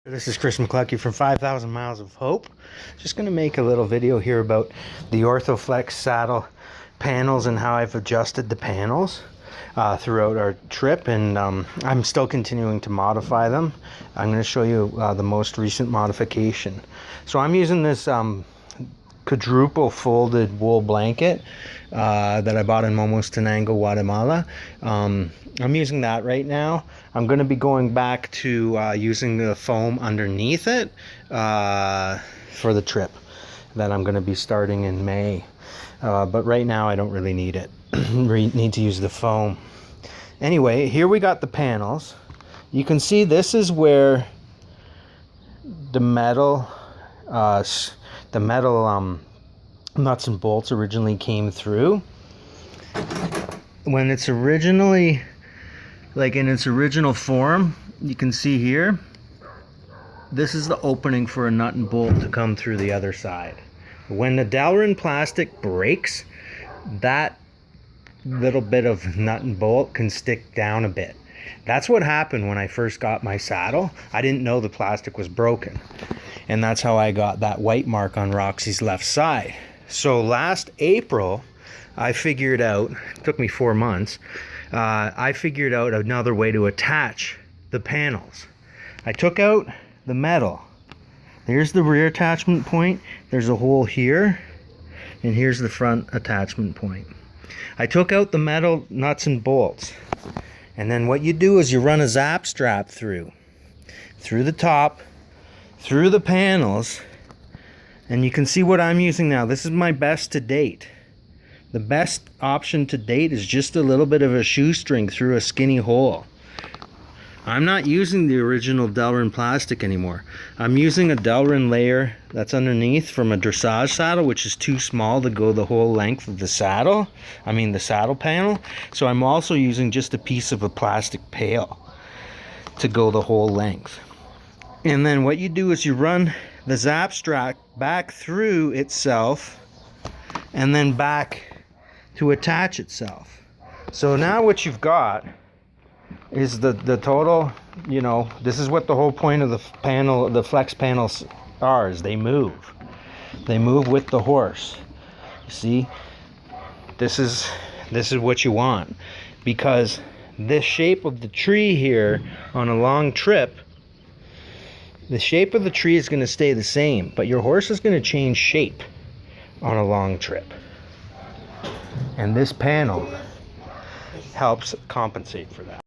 This is Chris McCluskey from 5,000 Miles of Hope. Just going to make a little video here about the Orthoflex saddle panels and how I've adjusted the panels throughout our trip, and I'm still continuing to modify them. I'm going to show you the most recent modification. So I'm using this quadruple folded wool blanket that I bought in Momostenango, Guatemala. I'm using that right now. I'm going to be going back to using the foam underneath it for the trip that I'm going to be starting in May. But right now I don't really need it. Need to use the foam. Anyway, here we got the panels. You can see this is where the metal nuts and bolts originally came through. When it's originally, like in its original form, you can see here, this is the opening for a nut and bolt to come through the other side. When the Delrin plastic breaks, that little bit of nut and bolt can stick down a bit. That's what happened when I first got my saddle. I didn't know the plastic was broken, and that's how I got that white mark on Roxy's left side. So last April, I figured out, it took me 4 months, I figured out another way to attach the panels. I took out the metal. Here's the rear attachment point. There's a hole here, and here's the front attachment point. I took out the metal nuts and bolts, and then what you do is you run a zap strap through the top, through the panels, and you can see what I'm using now. This is my best to date. The best option to date is just a little bit of a shoestring through a skinny hole. I'm not using the original Delrin plastic anymore. I'm using a Delrin layer that's underneath from a dressage saddle, which is too small to go the whole length of the saddle. The saddle panel. So I'm also using just a piece of a plastic pail to go the whole length. And then what you do is you run the zap strap back through itself and then back to attach itself. So now what you've got is the total, this is what the whole point of the panel, the flex panels are, is they move with the horse. You see, this is what you want, because this shape of the tree here on a long trip, the shape of the tree is going to stay the same, but your horse is going to change shape on a long trip, and this panel helps compensate for that.